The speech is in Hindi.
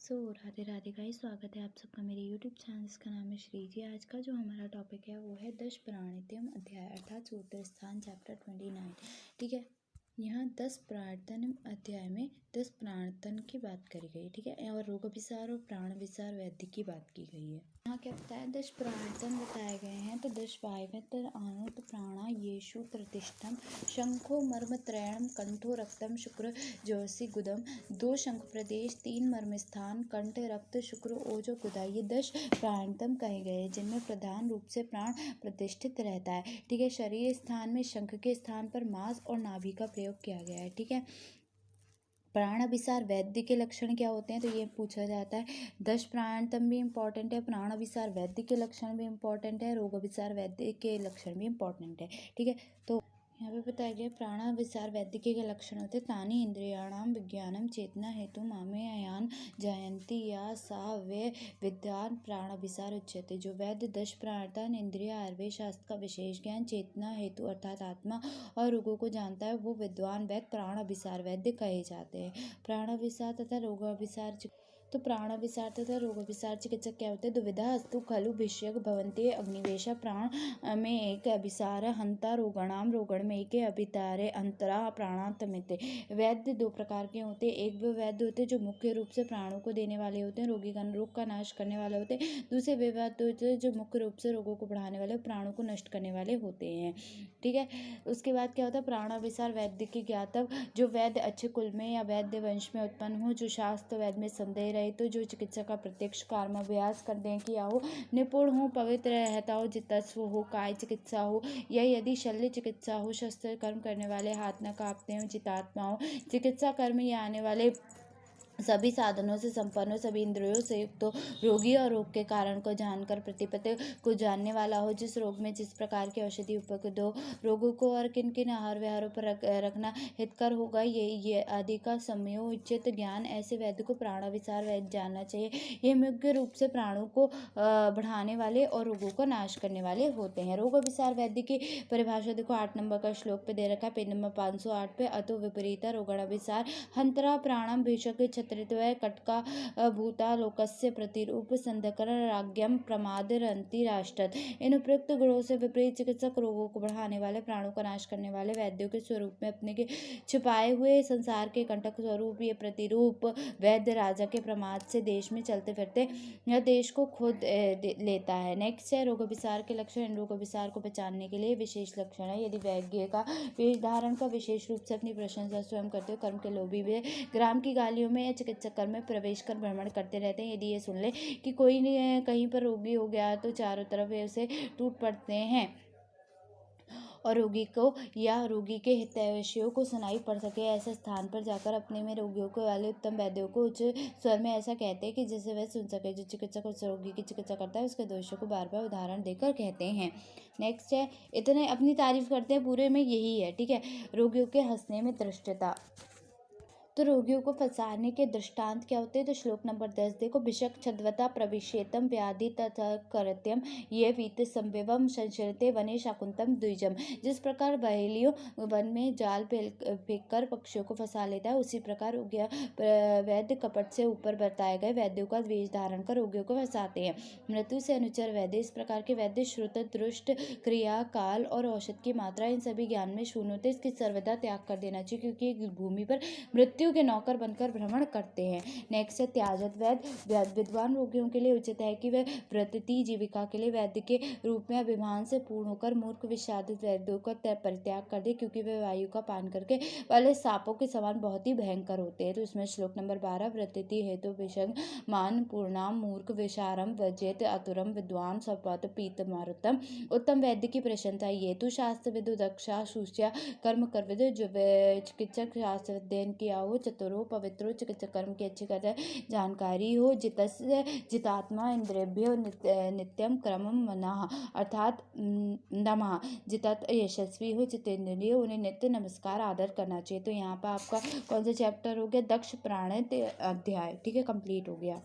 राधे राधे गाइस, स्वागत है आप सबका मेरे यूट्यूब चैनल जिसका नाम है श्री जी। आज का जो हमारा टॉपिक है वो है दश प्राणित्यम अध्याय अर्थात सूत्र स्थान चैप्टर 29। ठीक है, यहाँ 10 प्राणतन अध्याय में 10 प्राणतन की बात करी गई। ठीक है, और रोग विसार और प्राण विसार वैद्य की बात की गई है। यहाँ क्या बताया, 10 प्राणतन बताए गए हैं। तो 10 वायव्यतर अनुत प्राणा येषु प्रतिष्ठम शंखो मर्म त्रयणम कंठो रक्तम शुक्र जोशी गुदम 2 शंख प्रदेश 3 मर्म स्थान कंठ रक्त शुक्र ओजो गुदा। ये 10 प्राणतम कहे गए हैं जिनमें प्रधान रूप से प्राण प्रतिष्ठित रहता है। ठीक है, शरीर स्थान में शंख के स्थान पर मांस और नाभि का प्रयोग किया गया है। ठीक है, प्राण अभिसार वैद्य के लक्षण क्या होते हैं, तो ये पूछा जाता है। 10 प्राणतम भी इम्पॉर्टेंट है, प्राण अभिसार वैद्य के लक्षण भी इम्पॉर्टेंट है, रोग अभिसार वैद्य के लक्षण भी इम्पॉर्टेंट है। ठीक है, तो यहाँ पे बताया गया प्राण विसार वैद्य के लक्षण होते तानी इंद्रियाणाम विज्ञानम चेतना हेतु मामे अयान जयंती या सा वे विद्यान प्राण विसार उच्यते। जो वैद्य 10 प्राणतन इंद्रिय आयुर्वेद शास्त्र का विशेष ज्ञान चेतना हेतु अर्थात आत्मा और रोगों को जानता है वो विद्वान वैद्य प्राण विसार वैद्य कहे जाते हैं। प्राण विसार तथा रोग अभिसार तो प्राण विसार तथा रोग विसार चिकित्सक क्या होते हैं, दुविधा अस्तु खलु भिष्यक भवन्ते अग्निवेश प्राण में एक अभिसार हंता रोगणाम रोगण में एक अभितारे अंतरा प्राणातमिते। वैद्य 2 प्रकार के होते हैं। एक वे वैद्य होते हैं जो मुख्य रूप से प्राणों को देने वाले होते हैं, रोगी का रोग का नाश करने वाले होते हैं। दूसरे वे वैद्य होते हैं जो मुख्य रूप से रोगों को बढ़ाने वाले प्राणों को नष्ट करने वाले होते हैं। ठीक है, उसके बाद क्या होता है, प्राण विसार वैद्य के ज्ञातव जो वैद्य अच्छे कुल में या वैद्य वंश में उत्पन्न हो, जो शास्त्र वैद्य में संदेह रहे, तो जो चिकित्सक का प्रत्यक्ष कर्म अभ्यास करते हैं किया हो, निपुण हो, पवित्र रहता हो, जितस्व हो, काय चिकित्सा हो या यदि शल्य चिकित्सा हो, शस्त्र कर्म करने वाले, हाथ न कांपते हो, जितात्मा हो, चिकित्सा कर्म या आने वाले सभी साधनों से संपन्न हो, सभी इंद्रियों से युक्त हो, रोगी और रोग के कारण को जानकर प्रतिपत्ति को जानने वाला हो, जिस रोग में जिस प्रकार की औषधि उपयुक्त हो, रोगों को और किन किन आहार विहारों पर रखना हितकर होगा, ये आदि का समयोचित ज्ञान ऐसे वैद्य को प्राण विसार वैद्य जानना चाहिए। ये मुख्य रूप से प्राणों को बढ़ाने वाले और रोगों को नाश करने वाले होते हैं। रोग विसार वैद्य की परिभाषा देखो 8 नंबर का श्लोक पे दे रखा है, पेज नंबर 508 पे। अतो विपरीता रोगण विसार हंतरा प्राणम भीषक छत्रित्वय कटका भूता लोकस्य प्रतिरूप संधकरण राज्ञम प्रमादरंति राष्ट्र। इन उपयुक्त गुणों से विपरीत चिकित्सक रोगों को बढ़ाने वाले प्राणों का नाश करने वाले वैद्यों के स्वरूप में अपने के छिपाए हुए संसार के कंटक स्वरूप ये प्रतिरूप वैद्य राजा के प्रमाद से देश में चलते फिरते यह देश को खुद लेता है। नेक्स्ट है रोग विसार के लक्षण। इन रोग विसार को पहचानने के लिए विशेष लक्षण है। यदि वैद्य का वेश धारण का विशेष रूप से अपनी प्रशंसा स्वयं करते हो, कर्म के लोभी वे ग्राम की गालियों में या चिकित्सक कर्म में प्रवेश कर भ्रमण करते रहते हैं। यदि ये सुन ले कि कोई कहीं पर रोगी हो गया तो चारों तरफ वे उसे टूट पड़ते हैं और रोगी को या रोगी के हितैषियों को सुनाई पड़ सके ऐसे स्थान पर जाकर अपने में रोगियों को वाले उत्तम वैद्यों को उच्च स्वर में ऐसा कहते हैं कि जिससे वह सुन सके। जो चिकित्सक उस रोगी की चिकित्सा करता है उसके दोषों को बार बार उदाहरण देकर कहते हैं। नेक्स्ट है इतने अपनी तारीफ करते हैं, पूरे में यही है। ठीक है, रोगियों के हंसने में दृष्टता। तो रोगियों को फंसाने के दृष्टांत क्या होते हैं, तो श्लोक नंबर 10 देखो। भिषक छद्वता प्रविशेतम व्याधि तथा करत्यम ये वीत संविवम संचरते वने शाकुंतम द्विजम। जिस प्रकार बहेलियों वन में जाल फेंक कर पक्षियों को फंसा लेता है, उसी प्रकार वैद्य कपट से ऊपर बताए गए वैद्यों का वेश धारण कर रोगियों को फंसाते हैं। मृत्यु से अनुचर वैद्य। इस प्रकार के वैद्य श्रुत दृष्ट क्रिया काल और औषध की मात्रा इन सभी ज्ञान में शून्य होते। इसकी सर्वदा त्याग कर देना चाहिए क्योंकि भूमि पर मृत्यु के नौकर बनकर भ्रमण करते हैं। नेक्स्ट है त्याजत वैद्य। विद्वान रोगियों के लिए उचित है कि वे वृत्ति जीविका के लिए वैद्य के रूप में अभिमान से पूर्ण होकर मूर्ख विषादित वैद्यों का परित्याग कर दे, क्योंकि वे वायु का पान करके वाले सांपों के समान बहुत ही भयंकर होते हैं। तो इसमें श्लोक नंबर 12 वृत्ति हेतु विषंग मान पूर्णाम मूर्ख विषारम वजेत अतुरम विद्वान सपत पीत मारुतम। उत्तम वैद्य की प्रशंसा ये तो शास्त्र विदु दक्षा सुष्या कर्म कर विदु। जो चिकित्सक शास्त्र अध्ययन किया हो, चतुरो पवित्रो, चिकित्सक कर्म की अच्छी कर जानकारी हो, जितात्मा इंद्रियभ्यो नित्यम क्रमम मनः अर्थात नमः जितत यशस्वी हो, जितेंद्रिय उन्हें नित्य नमस्कार आदर करना चाहिए। तो यहाँ पर आपका कौन सा चैप्टर हो गया, दक्ष प्राणित अध्याय। ठीक है, कंप्लीट हो गया।